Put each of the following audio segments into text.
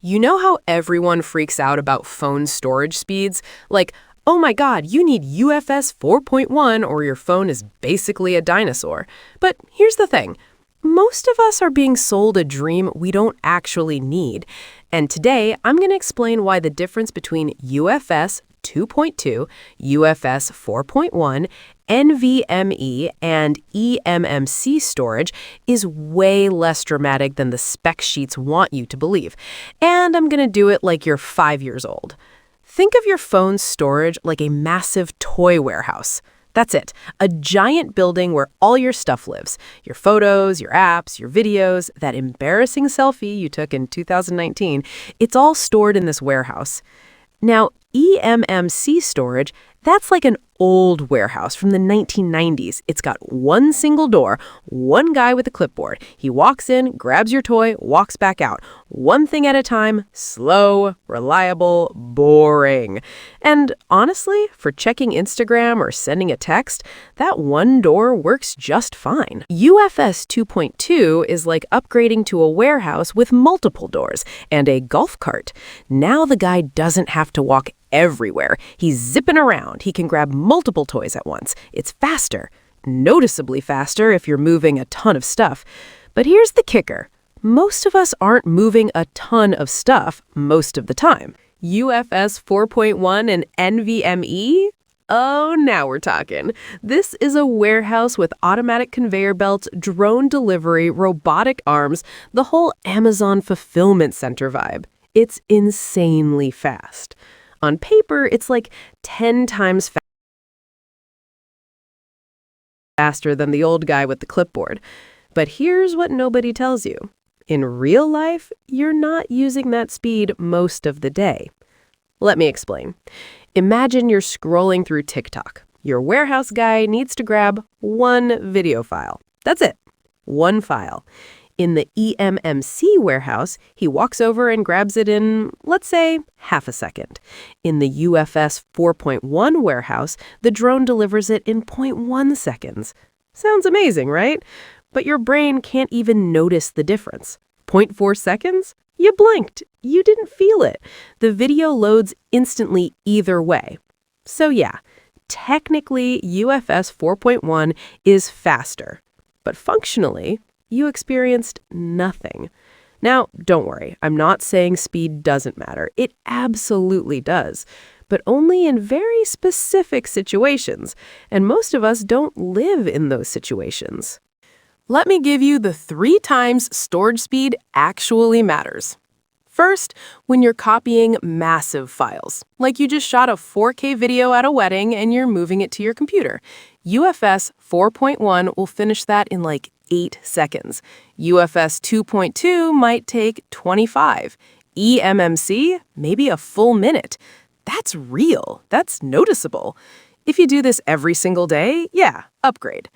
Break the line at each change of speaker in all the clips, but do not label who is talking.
You know how everyone freaks out about phone storage speeds? Like, oh my god, you need UFS 4.1 or your phone is basically a dinosaur. But here's the thing. Most of us are being sold a dream we don't actually need. And today, I'm going to explain why the difference between UFS 2.2, UFS 4.1, NVMe, and eMMC storage is way less dramatic than the spec sheets want you to believe. And I'm going to do it like you're 5 years old. Think of your phone's storage like a massive toy warehouse. That's it, a giant building where all your stuff lives. Your photos, your apps, your videos, that embarrassing selfie you took in 2019, it's all stored in this warehouse. Now, eMMC storage, that's like an old warehouse from the 1990s. It's got one single door, one guy with a clipboard. He walks in, grabs your toy, walks back out. One thing at a time, slow, reliable, boring. And honestly, for checking Instagram or sending a text, that one door works just fine. UFS 2.2 is like upgrading to a warehouse with multiple doors and a golf cart. Now the guy doesn't have to walk everywhere. He's zipping around. He can grab multiple toys at once. It's faster, noticeably faster if you're moving a ton of stuff. But here's the kicker. Most of us aren't moving a ton of stuff most of the time. UFS 4.1 and NVMe? Oh, now we're talking. This is a warehouse with automatic conveyor belts, drone delivery, robotic arms, the whole Amazon fulfillment center vibe. It's insanely fast. On paper, it's like 10 times faster than the old guy with the clipboard. But here's what nobody tells you. In real life, you're not using that speed most of the day. Let me explain. Imagine you're scrolling through TikTok. Your warehouse guy needs to grab one video file. That's it. One file. In the eMMC warehouse, he walks over and grabs it in, let's say, half a second. In the UFS 4.1 warehouse, the drone delivers it in zero point 0.1 seconds. Sounds amazing, right? But your brain can't even notice the difference. 0.4 seconds? You blinked. You didn't feel it. The video loads instantly either way. So yeah, technically UFS 4.1 is faster. But functionally, you experienced nothing. Now, don't worry, I'm not saying speed doesn't matter. It absolutely does, but only in very specific situations, and most of us don't live in those situations. Let me give you the 3 times storage speed actually matters. First, when you're copying massive files, like you just shot a 4K video at a wedding and you're moving it to your computer. UFS 4.1 will finish that in like 8 seconds. UFS 2.2 might take 25. eMMC, maybe a full minute. That's real. That's noticeable. If you do this every single day, yeah, upgrade.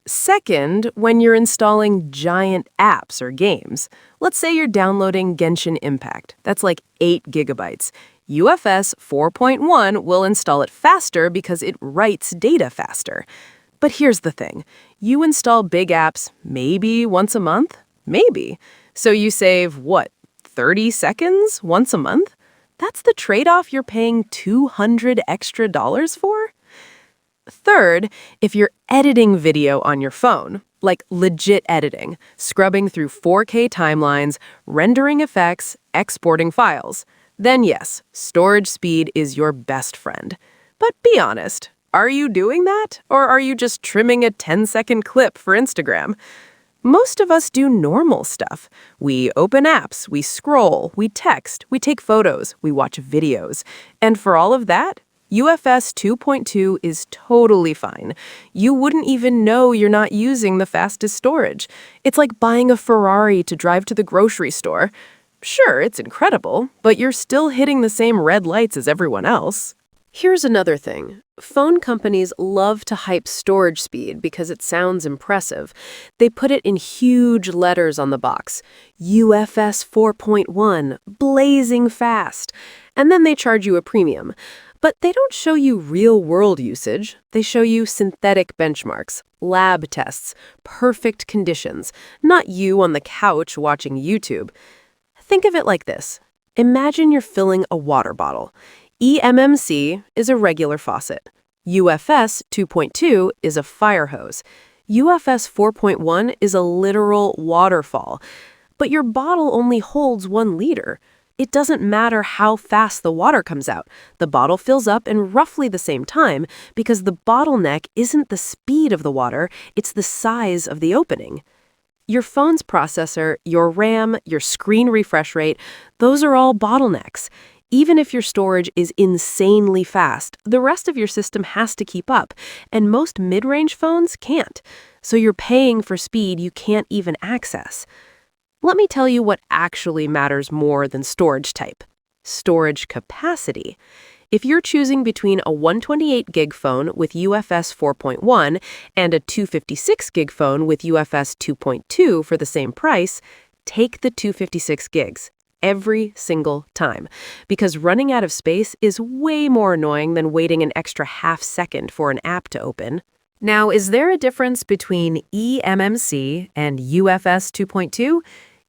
Second, when you're installing giant apps or games. Let's say you're downloading Genshin Impact. That's like 8 gigabytes. UFS 4.1 will install it faster because it writes data faster. But here's the thing. You install big apps maybe once a month? Maybe. So you save, what, 30 seconds once a month? That's the trade-off you're paying $200 extra for? Third, if you're editing video on your phone, like legit editing, scrubbing through 4K timelines, rendering effects, exporting files, then yes, storage speed is your best friend. But be honest, are you doing that? Or are you just trimming a 10-second clip for Instagram? Most of us do normal stuff. We open apps, we scroll, we text, we take photos, we watch videos. And for all of that, UFS 2.2 is totally fine. You wouldn't even know you're not using the fastest storage. It's like buying a Ferrari to drive to the grocery store. Sure, it's incredible, but you're still hitting the same red lights as everyone else. Here's another thing. Phone companies love to hype storage speed because it sounds impressive. They put it in huge letters on the box. UFS 4.1, blazing fast. And then they charge you a premium. But they don't show you real-world usage. They show you synthetic benchmarks, lab tests, perfect conditions, not you on the couch watching YouTube. Think of it like this. Imagine you're filling a water bottle. eMMC is a regular faucet. UFS 2.2 is a fire hose. UFS 4.1 is a literal waterfall. But your bottle only holds 1 liter. It doesn't matter how fast the water comes out. The bottle fills up in roughly the same time because the bottleneck isn't the speed of the water, it's the size of the opening. Your phone's processor, your RAM, your screen refresh rate, those are all bottlenecks. Even if your storage is insanely fast, the rest of your system has to keep up, and most mid-range phones can't. So you're paying for speed you can't even access. Let me tell you what actually matters more than storage type. Storage capacity. If you're choosing between a 128 gig phone with UFS 4.1 and a 256 gig phone with UFS 2.2 for the same price, take the 256 gigs every single time, because running out of space is way more annoying than waiting an extra half second for an app to open. Now, is there a difference between eMMC and UFS 2.2?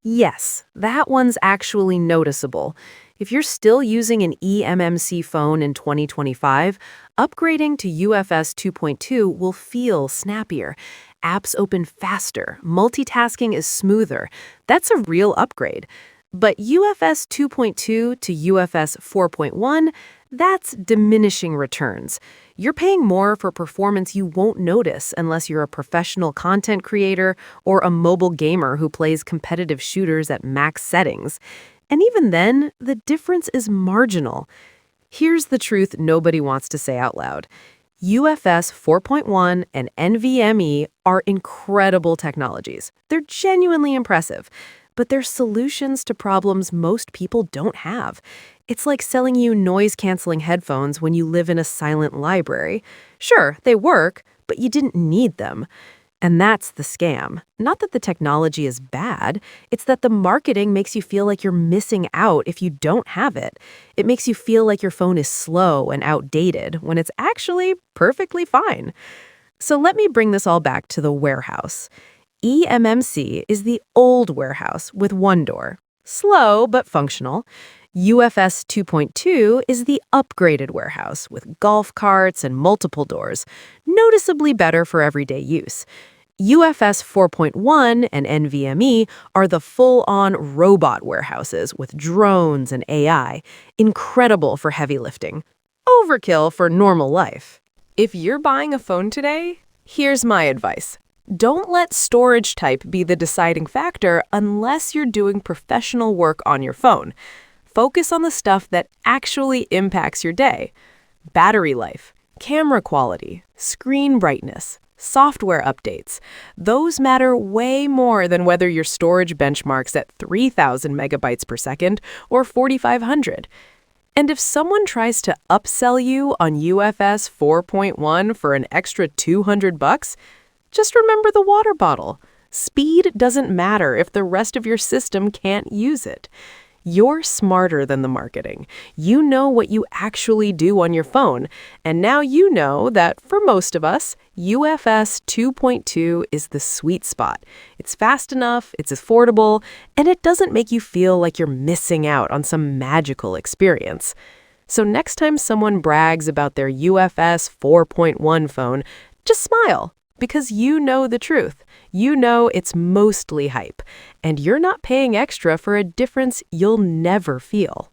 Yes, that one's actually noticeable. If you're still using an eMMC phone in 2025, upgrading to UFS 2.2 will feel snappier. Apps open faster, multitasking is smoother. That's a real upgrade. But UFS 2.2 to UFS 4.1, that's diminishing returns. You're paying more for performance you won't notice unless you're a professional content creator or a mobile gamer who plays competitive shooters at max settings. And even then, the difference is marginal. Here's the truth nobody wants to say out loud. UFS 4.1 and NVMe are incredible technologies. They're genuinely impressive. But they're solutions to problems most people don't have. It's like selling you noise-canceling headphones when you live in a silent library. Sure, they work, but you didn't need them. And that's the scam. Not that the technology is bad, it's that the marketing makes you feel like you're missing out if you don't have it. It makes you feel like your phone is slow and outdated when it's actually perfectly fine. So let me bring this all back to the warehouse. eMMC is the old warehouse with 1 door. Slow but functional. UFS 2.2 is the upgraded warehouse with golf carts and multiple doors, noticeably better for everyday use. UFS 4.1 and NVMe are the full-on robot warehouses with drones and AI, incredible for heavy lifting. Overkill for normal life. If you're buying a phone today, here's my advice. Don't let storage type be the deciding factor unless you're doing professional work on your phone. Focus on the stuff that actually impacts your day. Battery life, camera quality, screen brightness, software updates. Those matter way more than whether your storage benchmarks at 3,000 megabytes per second or 4,500. And if someone tries to upsell you on UFS 4.1 for an extra $200, just remember the water bottle. Speed doesn't matter if the rest of your system can't use it. You're smarter than the marketing. You know what you actually do on your phone. And now you know that for most of us, UFS 2.2 is the sweet spot. It's fast enough, it's affordable, and it doesn't make you feel like you're missing out on some magical experience. So next time someone brags about their UFS 4.1 phone, just smile. Because you know the truth. You know it's mostly hype, and you're not paying extra for a difference you'll never feel.